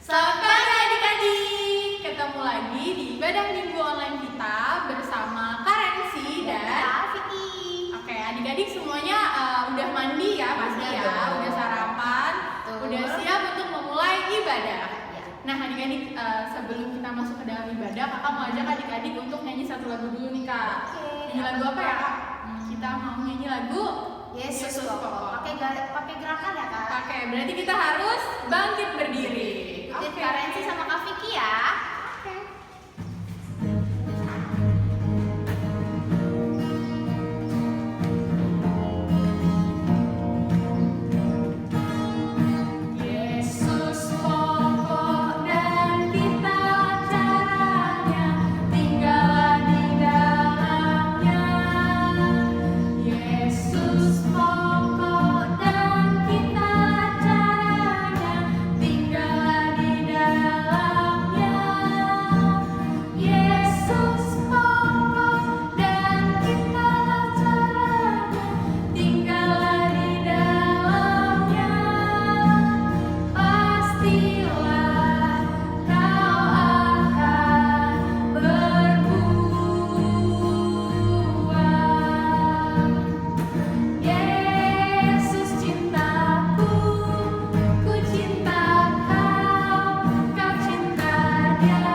Selamat pagi adik-adik, ketemu lagi di ibadah minggu online kita bersama Kak Rensi dan Vicky. Oke, adik-adik semuanya udah mandi ya pasti ya, udah sarapan, udah siap untuk memulai ibadah. Ya. Nah adik-adik, sebelum kita masuk ke dalam ibadah, kakak mau ajak adik-adik untuk nyanyi satu lagu dulu nih kak. Oke. Nyanyi lagu apa ya kak? Kita mau nyanyi lagu Yesus Koko. Pakai gerakan ya kak. Oke, berarti kita harus bangkit berdiri. Ikutin Kak Rensi sama Kak Vicky ya. Yesus pokok dan kita caranya, tinggallah di dalamnya. Yesus pokok dan kita caranya, tinggallah di dalamnya. Yesus pokok dan kita caranya, tinggallah di dalamnya. Pastilah kau akan berbuah. Yesus cintaku, ku cinta kau, kau cinta Dia.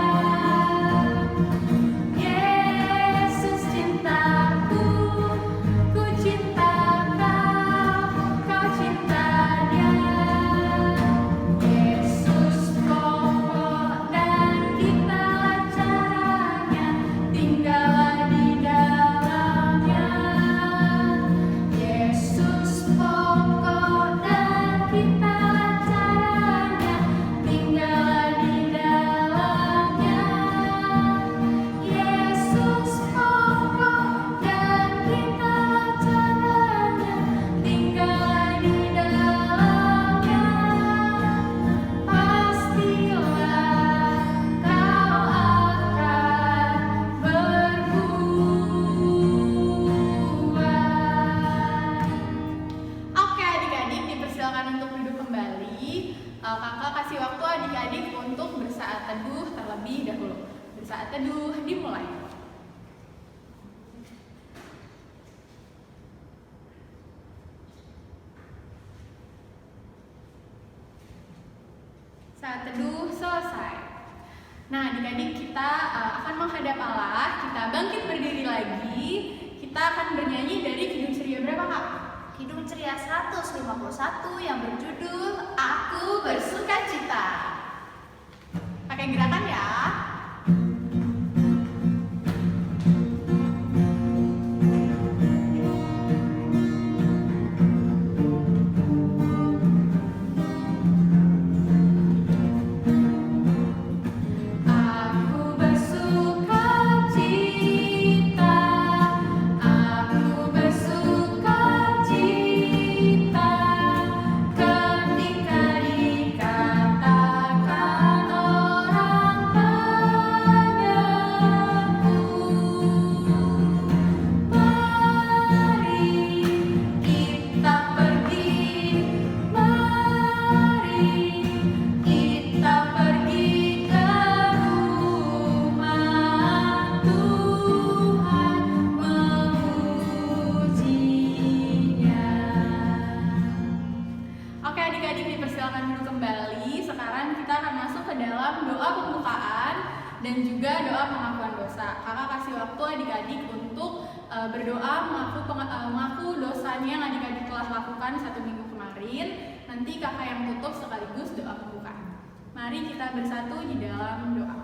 Yesus cintaku, ku cinta kau, kau cinta Dia. Yesus pokok dan kita caranya, tinggallah di dalamnya. Yesus pokok dan kita caranya, tinggallah di dalamnya. Yesus pokok dan kita caranya, tinggallah di dalamnya. Pastilah kau akan berbuah. Oke adik-adik, dipersilakan untuk duduk kembali. Kakak kasih waktu adik-adik untuk bersaat teduh terlebih dahulu. Bersaat teduh dimulai. Saat teduh selesai. Nah adik-adik, kita akan menghadap Allah. Kita bangkit berdiri lagi. Kita akan bernyanyi dari Kidung Ceria berapa kak? Kidung Ceria 151 yang berjudul Aku Bersukacita. Pakai gerakan ya. Aku bersukacita, aku bersukacita ketika dikatakan orang padaku, mari kita pergi, mari kita pergi ke rumah Tuhan memujinya. Oke adik-adik, dipersilakan dulu kembali. Sekarang kita akan masuk ke dalam doa pembukaan dan juga doa pengakuan dosa. Kakak kasih waktu adik-adik untuk berdoa mengaku dosanya yang adik-adik telah lakukan 1 minggu kemarin. Nanti kakak yang tutup sekaligus doa pembukaan. Mari kita bersatu di dalam doa.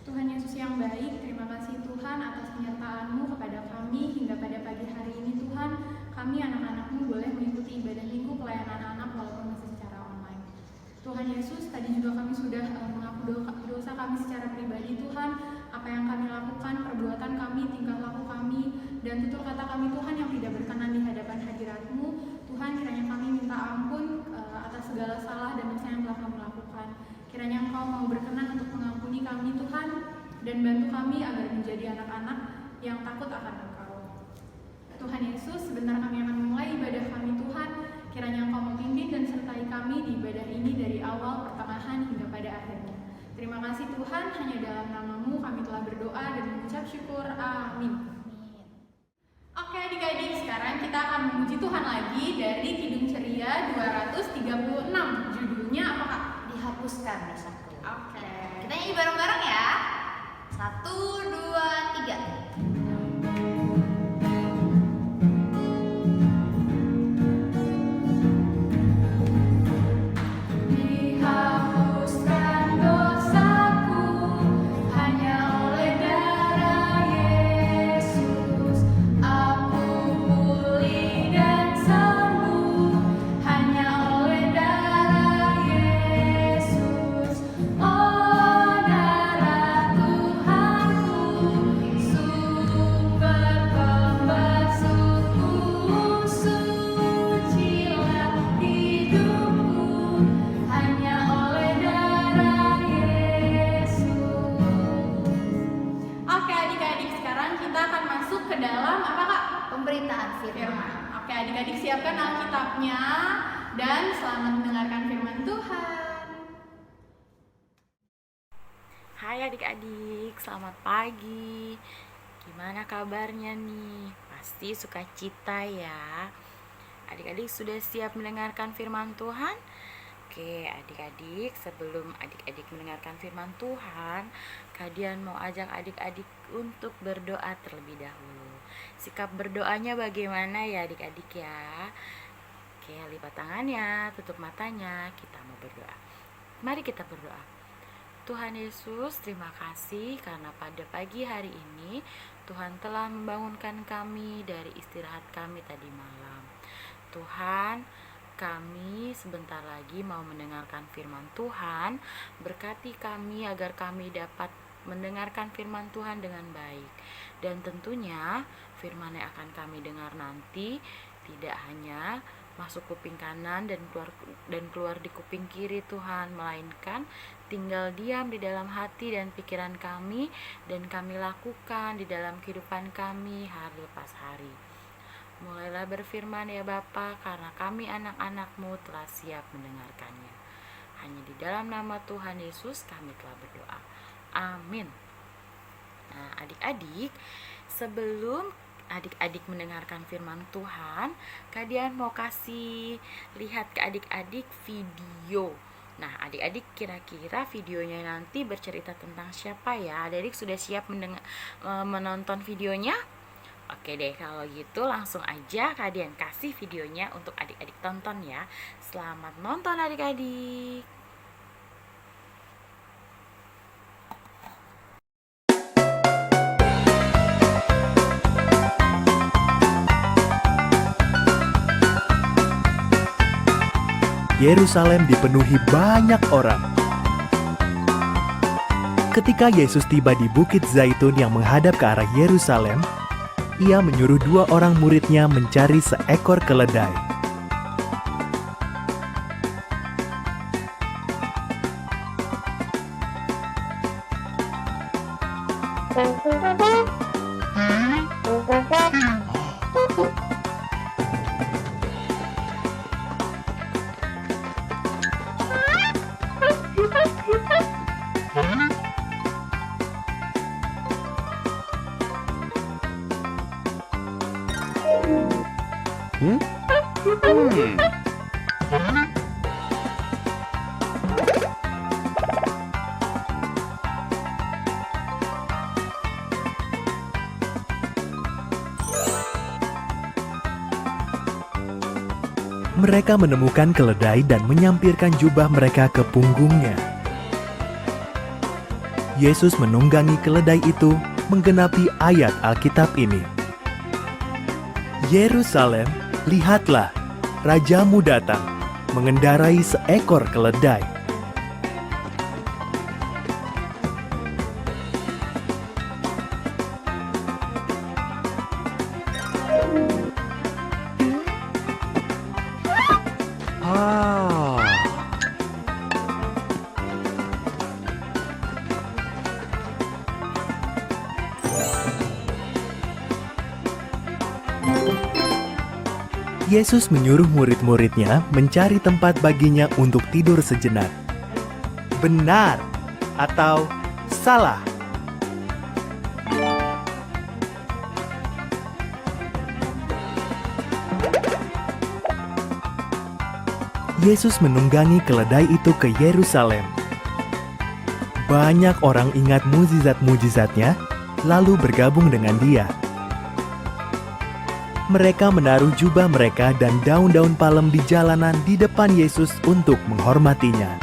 Tuhan Yesus yang baik, terima kasih Tuhan atas penyertaan-Mu kepada kami hingga pada pagi hari ini Tuhan. Kami anak-anak-Mu boleh mengikuti ibadah minggu pelayanan anak walaupun masih secara online. Tuhan Yesus, tadi juga kami sudah mengaku dosa kami secara pribadi Tuhan. Apa yang kami lakukan, perbuatan kami, tingkah laku kami dan tutur kata kami Tuhan yang tidak berkenan di hadapan hadirat-Mu. Tuhan, kiranya kami minta ampun atas segala salah dan dosa yang telah kami lakukan. Kiranya Engkau mau berkenan untuk mengampuni kami Tuhan, dan bantu kami agar menjadi anak-anak yang takut akan Engkau. Tuhan Yesus, sebentar kami akan memulai ibadah kami Tuhan. Kiranya Engkau memimpin dan sertai kami di ibadah ini dari awal, pertengahan, hingga pada akhirnya. Terima kasih Tuhan, hanya dalam nama-Mu kami telah berdoa dan mengucap syukur. Amin. Oke adik-adik, sekarang kita akan memuji Tuhan lagi dari Kidung Ceria 236. Judulnya apa Kak? Dihapuskan dosaku. Oke. Kita nyanyi bareng-bareng ya. 1, 2, 3. Pemberitaan firman. Oke adik-adik, siapkan Alkitabnya dan selamat mendengarkan firman Tuhan. Hai adik-adik, selamat pagi. Gimana kabarnya nih? Pasti sukacita ya. Adik-adik sudah siap mendengarkan firman Tuhan? Oke adik-adik, sebelum adik-adik mendengarkan firman Tuhan, Kadian mau ajak adik-adik untuk berdoa terlebih dahulu. Sikap berdoanya bagaimana ya adik-adik ya? Oke, lipat tangannya, tutup matanya, kita mau berdoa. Mari kita berdoa. Tuhan Yesus, terima kasih karena pada pagi hari ini Tuhan telah membangunkan kami dari istirahat kami tadi malam. Tuhan, kami sebentar lagi mau mendengarkan firman Tuhan. Berkati kami agar kami dapat mendengarkan firman Tuhan dengan baik. Dan tentunya firman yang akan kami dengar nanti tidak hanya masuk kuping kanan dan keluar di kuping kiri Tuhan, melainkan tinggal diam di dalam hati dan pikiran kami, dan kami lakukan di dalam kehidupan kami hari lepas hari. Mulailah berfirman ya Bapa, karena kami anak-anak-Mu telah siap mendengarkannya. Hanya di dalam nama Tuhan Yesus kami telah berdoa. Amin. Nah adik-adik, sebelum adik-adik mendengarkan firman Tuhan, Kadian mau kasih lihat ke adik-adik video. Nah adik-adik, kira-kira videonya nanti bercerita tentang siapa ya? Adik-adik sudah siap menonton videonya? Oke deh, kalau gitu langsung aja Kadian kasih videonya untuk adik-adik tonton ya. Selamat nonton adik-adik. Yerusalem dipenuhi banyak orang. Ketika Yesus tiba di Bukit Zaitun yang menghadap ke arah Yerusalem, Ia menyuruh 2 orang muridnya mencari seekor keledai. Mereka menemukan keledai dan menyampirkan jubah mereka ke punggungnya. Yesus menunggangi keledai itu menggenapi ayat Alkitab ini. Yerusalem, lihatlah, Rajamu datang, mengendarai seekor keledai. Yesus menyuruh murid-muridnya mencari tempat baginya untuk tidur sejenak. Benar atau salah? Yesus menunggangi keledai itu ke Yerusalem. Banyak orang ingat mukjizat-mukjizatnya, lalu bergabung dengan dia. Mereka menaruh jubah mereka dan daun-daun palem di jalanan di depan Yesus untuk menghormatinya.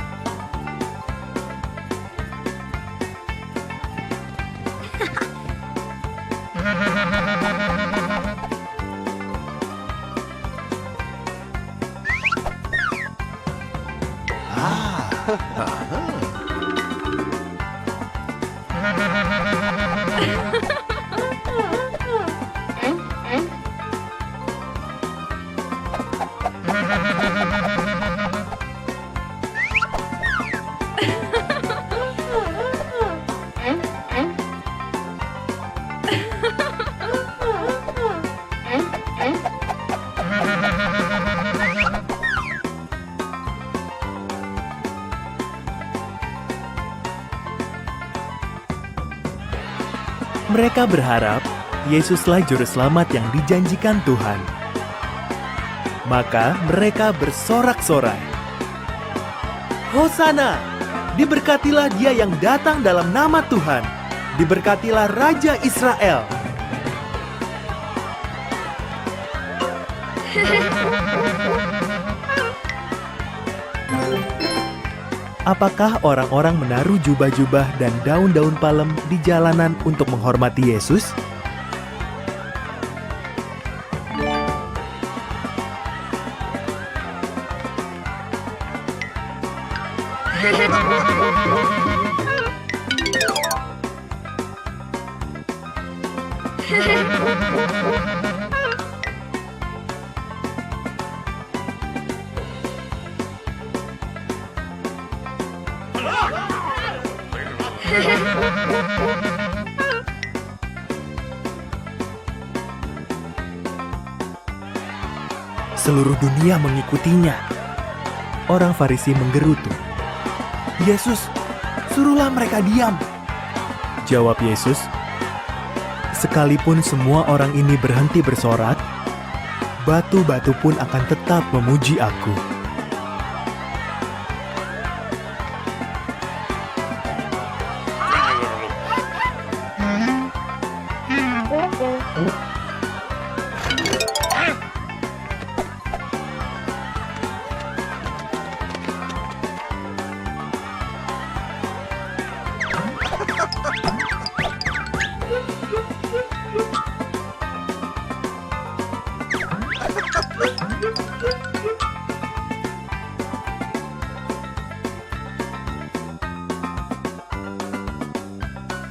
Mereka berharap Yesuslah juru selamat yang dijanjikan Tuhan. Maka mereka bersorak-sorai, Hosana! Diberkatilah dia yang datang dalam nama Tuhan. Diberkatilah Raja Israel. Apakah orang-orang menaruh jubah-jubah dan daun-daun palem di jalanan untuk menghormati Yesus? Seluruh dunia mengikutinya. Orang Farisi menggerutu, Yesus, suruhlah mereka diam. Jawab Yesus, sekalipun semua orang ini berhenti bersorak, batu-batu pun akan tetap memuji Aku.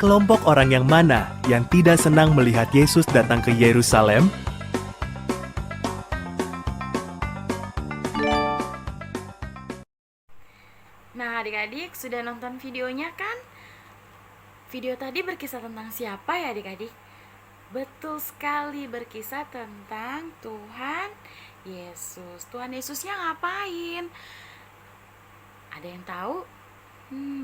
Kelompok orang yang mana yang tidak senang melihat Yesus datang ke Yerusalem? Nah, adik-adik sudah nonton videonya kan? Video tadi berkisah tentang siapa ya adik-adik? Betul sekali, berkisah tentang Tuhan Yesus. Tuhan Yesusnya ngapain? Ada yang tahu?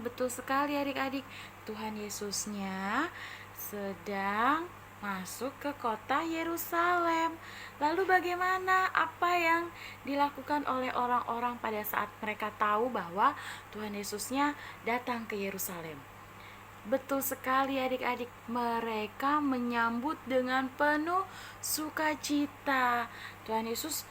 Betul sekali adik-adik. Tuhan Yesusnya sedang masuk ke kota Yerusalem. Lalu bagaimana? Apa yang dilakukan oleh orang-orang pada saat mereka tahu bahwa Tuhan Yesusnya datang ke Yerusalem? Betul sekali adik-adik, mereka menyambut dengan penuh sukacita. Tuhan Yesus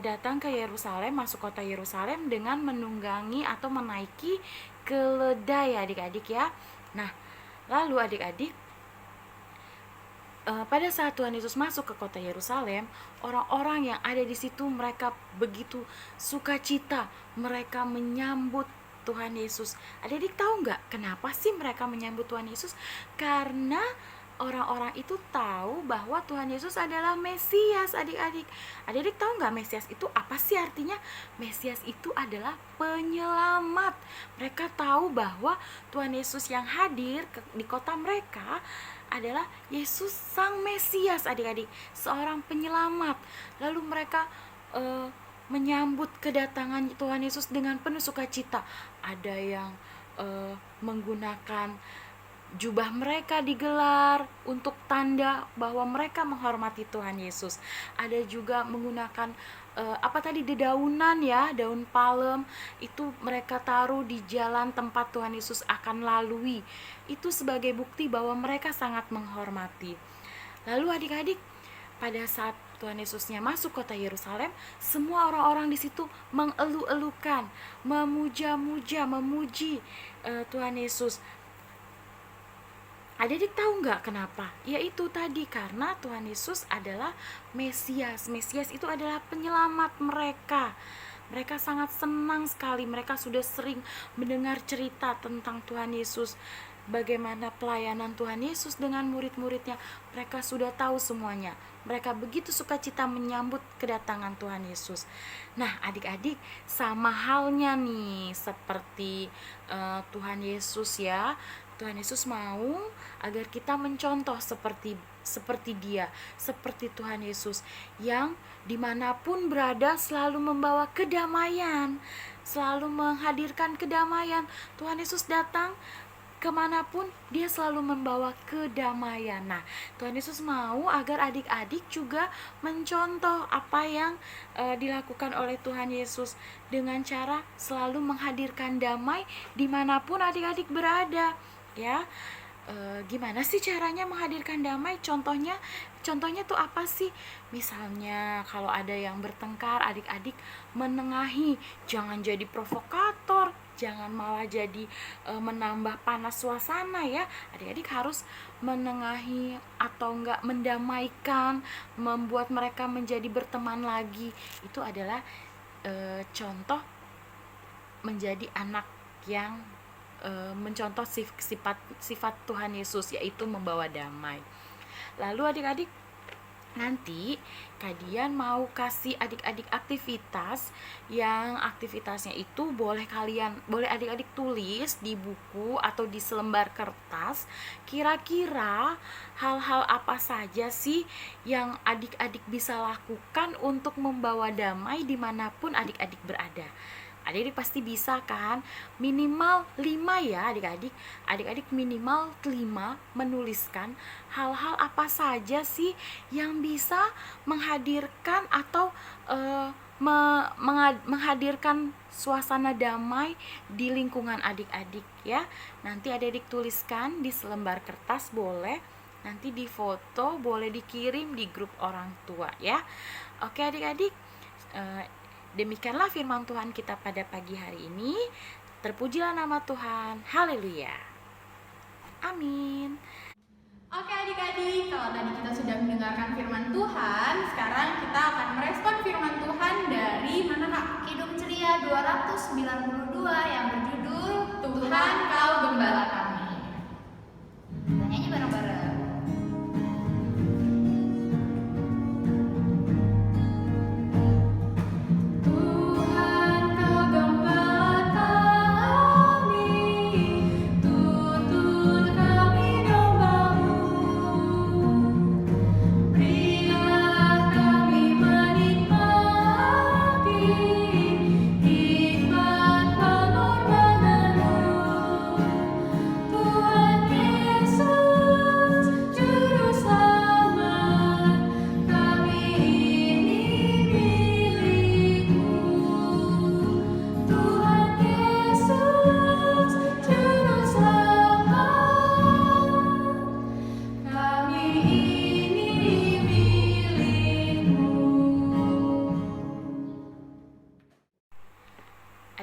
datang ke Yerusalem, masuk kota Yerusalem dengan menunggangi atau menaiki keledai adik-adik ya. Nah, lalu adik-adik, pada saat Tuhan Yesus masuk ke kota Yerusalem, orang-orang yang ada di situ mereka begitu sukacita, mereka menyambut Tuhan Yesus. Adik-adik tahu nggak kenapa sih mereka menyambut Tuhan Yesus? Karena orang-orang itu tahu bahwa Tuhan Yesus adalah Mesias adik-adik. Adik-adik tahu nggak Mesias itu apa sih artinya? Mesias itu adalah penyelamat. Mereka tahu bahwa Tuhan Yesus yang hadir di kota mereka adalah Yesus Sang Mesias adik-adik, seorang penyelamat. Lalu mereka menyambut kedatangan Tuhan Yesus dengan penuh sukacita. Ada yang menggunakan jubah mereka digelar untuk tanda bahwa mereka menghormati Tuhan Yesus. Ada juga menggunakan dedaunan ya, daun palem itu mereka taruh di jalan tempat Tuhan Yesus akan lalui. Itu sebagai bukti bahwa mereka sangat menghormati. Lalu adik-adik, pada saat Tuhan Yesusnya masuk kota Yerusalem, semua orang-orang di situ mengeluh-elukan, memuja-muja, memuji Tuhan Yesus. Adik-adik tahu nggak kenapa? Yaitu tadi karena Tuhan Yesus adalah Mesias. Mesias itu adalah penyelamat mereka. Mereka sangat senang sekali. Mereka sudah sering mendengar cerita tentang Tuhan Yesus. Bagaimana pelayanan Tuhan Yesus dengan murid-muridnya. Mereka sudah tahu semuanya. Mereka begitu sukacita menyambut kedatangan Tuhan Yesus. Nah, adik-adik, sama halnya nih seperti Tuhan Yesus ya. Tuhan Yesus mau agar kita mencontoh seperti Dia, seperti Tuhan Yesus yang dimanapun berada selalu membawa kedamaian, selalu menghadirkan kedamaian. Tuhan Yesus datang kemanapun Dia selalu membawa kedamaian. Nah, Tuhan Yesus mau agar adik-adik juga mencontoh apa yang dilakukan oleh Tuhan Yesus dengan cara selalu menghadirkan damai dimanapun adik-adik berada. Ya, gimana sih caranya menghadirkan damai? Contohnya tuh apa sih? Misalnya kalau ada yang bertengkar, adik-adik menengahi, jangan jadi provokator, jangan malah jadi menambah panas suasana ya. Adik-adik harus menengahi atau enggak mendamaikan, membuat mereka menjadi berteman lagi. Itu adalah contoh menjadi anak yang mencontoh sifat Tuhan Yesus, yaitu membawa damai. Lalu adik-adik, nanti kalian mau kasih adik-adik aktivitas yang aktivitasnya itu boleh adik-adik tulis di buku atau di selembar kertas. Kira-kira hal-hal apa saja sih yang adik-adik bisa lakukan untuk membawa damai dimanapun adik-adik berada? Adik-adik pasti bisa kan? Minimal 5 ya adik-adik. Adik-adik minimal 5 menuliskan hal-hal apa saja sih yang bisa menghadirkan atau menghadirkan suasana damai di lingkungan adik-adik ya. Nanti adik-adik tuliskan di selembar kertas boleh. Nanti difoto, boleh dikirim di grup orang tua ya. Oke adik-adik, demikianlah firman Tuhan kita pada pagi hari ini. Terpujilah nama Tuhan. Haleluya. Amin. Oke adik-adik, kalau tadi kita sudah mendengarkan firman Tuhan, sekarang kita akan merespon firman Tuhan dari mana Kak? Kidung Ceria 292 yang berjudul Tuhan Kau Gembala Kami. Kita nyanyi bareng-bareng.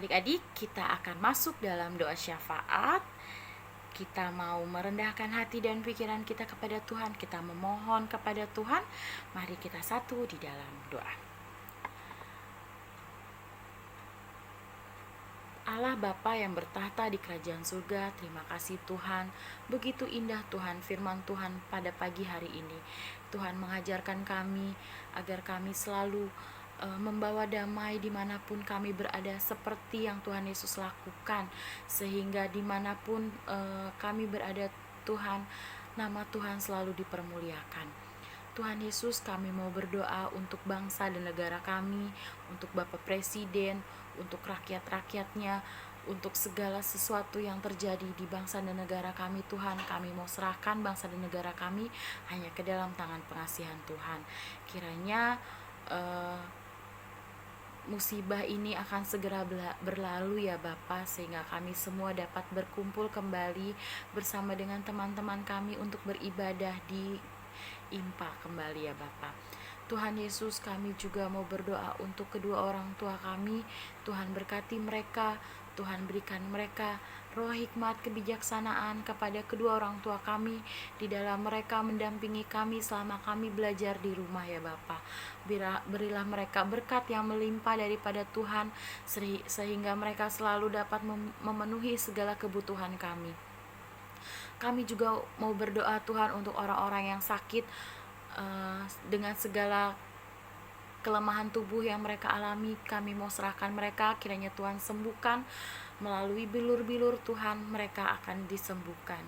Adik-adik, kita akan masuk dalam doa syafaat. Kita mau merendahkan hati dan pikiran kita kepada Tuhan. Kita memohon kepada Tuhan. Mari kita satu di dalam doa. Allah Bapa yang bertahta di kerajaan surga, terima kasih Tuhan. Begitu indah Tuhan firman Tuhan pada pagi hari ini. Tuhan mengajarkan kami agar kami selalu membawa damai dimanapun kami berada, seperti yang Tuhan Yesus lakukan, sehingga dimanapun kami berada Tuhan, nama Tuhan selalu dipermuliakan. Tuhan Yesus, kami mau berdoa untuk bangsa dan negara kami, untuk Bapak Presiden, untuk rakyat-rakyatnya, untuk segala sesuatu yang terjadi di bangsa dan negara kami. Tuhan, kami mau serahkan bangsa dan negara kami hanya ke dalam tangan pengasihan Tuhan. Kiranya musibah ini akan segera berlalu ya Bapa, sehingga kami semua dapat berkumpul kembali bersama dengan teman-teman kami untuk beribadah di IMPA kembali ya Bapa. Tuhan Yesus, kami juga mau berdoa untuk kedua orang tua kami. Tuhan berkati mereka, Tuhan berikan mereka roh hikmat kebijaksanaan kepada kedua orang tua kami di dalam mereka mendampingi kami selama kami belajar di rumah ya Bapa. Berilah mereka berkat yang melimpah daripada Tuhan, sehingga mereka selalu dapat memenuhi segala kebutuhan kami. Kami juga mau berdoa Tuhan untuk orang-orang yang sakit dengan segala kelemahan tubuh yang mereka alami. Kami mau serahkan mereka, kiranya Tuhan sembuhkan melalui bilur-bilur Tuhan, mereka akan disembuhkan.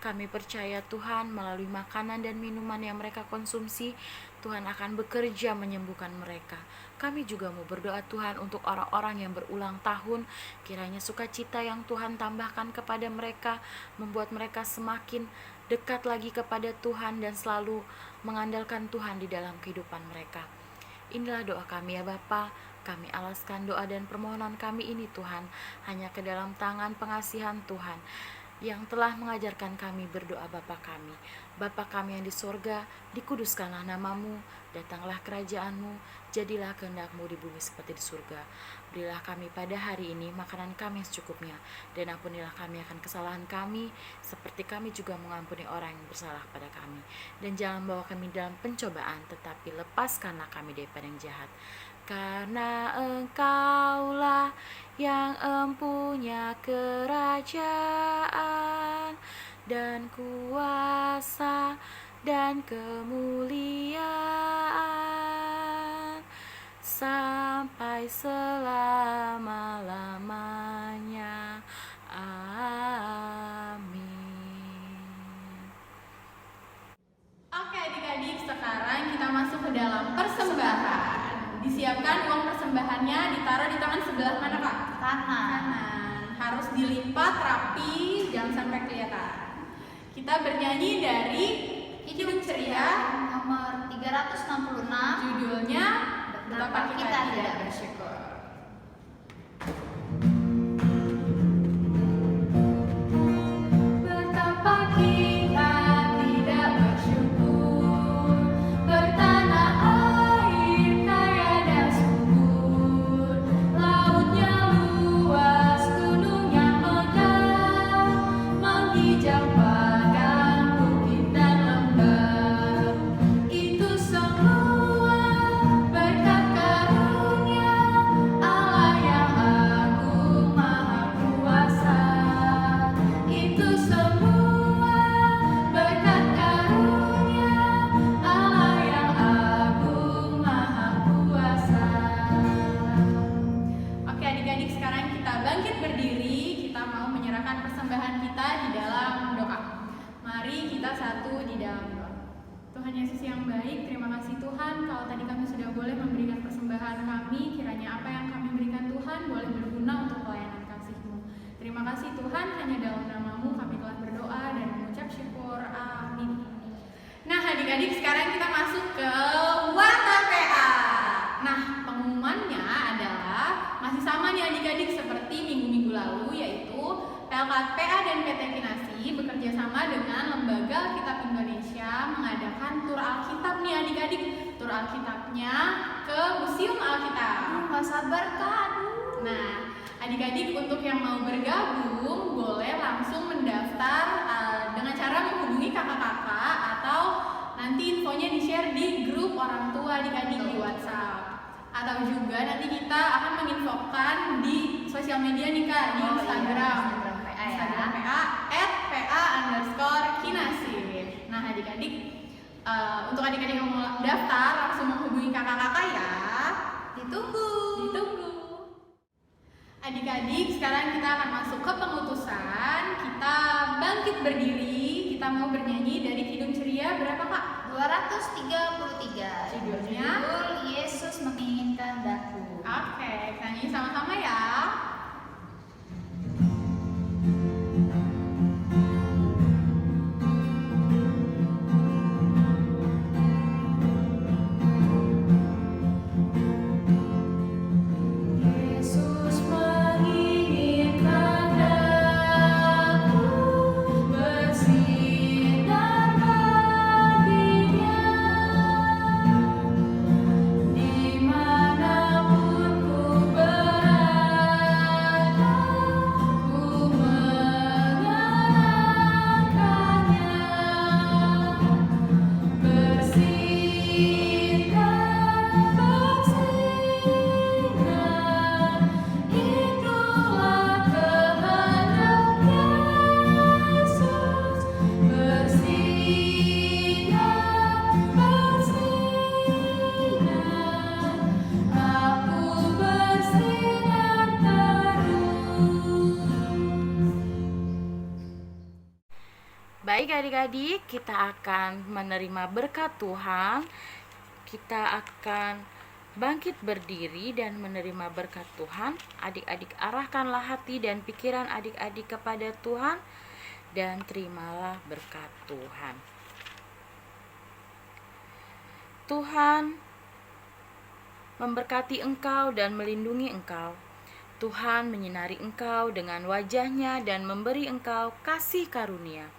Kami percaya Tuhan melalui makanan dan minuman yang mereka konsumsi, Tuhan akan bekerja menyembuhkan mereka. Kami juga mau berdoa Tuhan untuk orang-orang yang berulang tahun, kiranya sukacita yang Tuhan tambahkan kepada mereka, membuat mereka semakin dekat lagi kepada Tuhan dan selalu mengandalkan Tuhan di dalam kehidupan mereka. Inilah doa kami ya Bapa. Kami alaskan doa dan permohonan kami ini Tuhan hanya ke dalam tangan pengasihan Tuhan yang telah mengajarkan kami berdoa Bapa kami. Bapa kami yang di sorga, dikuduskanlah namamu, datanglah kerajaanmu, jadilah kehendak-Mu di bumi seperti di surga. Berilah kami pada hari ini makanan kami yang secukupnya, dan ampunilah kami akan kesalahan kami, seperti kami juga mengampuni orang yang bersalah pada kami. Dan jangan bawa kami dalam pencobaan, tetapi lepaskanlah kami daripada yang jahat. Karena Engkaulah yang empunya kerajaan dan kuasa dan kemuliaan sampai selama-lamanya. Amin. Oke adik-adik, sekarang kita masuk ke dalam persembahan. Disiapkan uang persembahannya, ditaruh di tangan sebelah mana Kak? Kanan. Harus dilipat rapi, jangan sampai kelihatan. Kita bernyanyi dari Hidup Ceria nomor 366, judulnya Betapa Kita Tidak Bersyukur. Betapa kita tidak bersyukur, bertanah air kaya dan subur, lautnya luas, gunungnya megah, menghijau padang bukit dan lembah. Itu semua berkat karunia Allah yang agung maha kuasa. Itu semua berkat karunia Allah yang agung maha kuasa. Oke adik-adik, sekarang kita bangkit berdiri. Kita mau menyerahkan persembahan kita di dalam doa. Mari kita satu di dalam doa. Tuhan Yesus yang baik, terima kasih Tuhan kalau tadi kami sudah boleh memberikan persembahan kami. Kiranya apa yang kami berikan Tuhan boleh berguna untuk pelayanan kasih-Mu. Terima kasih Tuhan, hanya dalam nama-Mu kami telah berdoa dan mengucap syukur. Amin. Nah adik-adik, sekarang kita masuk ke Warta PA. Nah pengumumannya adalah masih sama nih adik-adik seperti minggu-minggu lalu, yaitu PLK PA dan PT Kinasi bekerja sama dengan Lembaga Alkitab Indonesia mengadakan tur Alkitab nih adik-adik. Tur Alkitabnya ke Museum Alkitab. Nggak sabar Kak, Nah, adik-adik untuk yang mau bergabung boleh langsung mendaftar dengan cara menghubungi kakak-kakak atau nanti infonya di-share di grup orang tua adik-adik di WhatsApp. Atau juga nanti kita akan menginfokan di sosial media nih Kak, di Instagram. Instagram PA @PA_Kinasi. Nah adik-adik, untuk adik-adik yang mau daftar langsung menghubungi kakak-kakak ya. Ditunggu. Adik-adik, sekarang kita akan masuk ke pengutusan. Kita bangkit berdiri. Kita mau bernyanyi dari Kidung Ceria berapa Kak? 233. Judulnya? Judul Yesus Menginginkan Daku. Oke, kita nyanyi sama-sama ya. Yesus menginginkan daku bersinar baginya, dimanapun ku berada, ku mengenalkannya. Bersinar, bersinar, itulah kehendak Yesus. Bersinar, bersinar, aku bersinar terus. Baik adik-adik, kita akan menerima berkat Tuhan. Kita akan bangkit berdiri dan menerima berkat Tuhan. Adik-adik arahkanlah hati dan pikiran adik-adik kepada Tuhan dan terimalah berkat Tuhan. Tuhan memberkati engkau dan melindungi engkau. Tuhan menyinari engkau dengan wajah-Nya dan memberi engkau kasih karunia.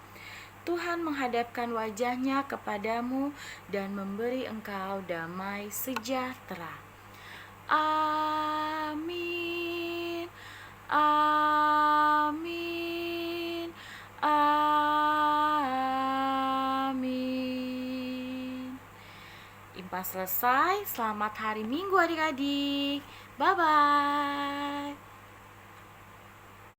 Tuhan menghadapkan wajah-Nya kepadamu dan memberi engkau damai sejahtera. Amin. Amin. Amin. Impas selesai. Selamat hari Minggu adik-adik. Bye-bye.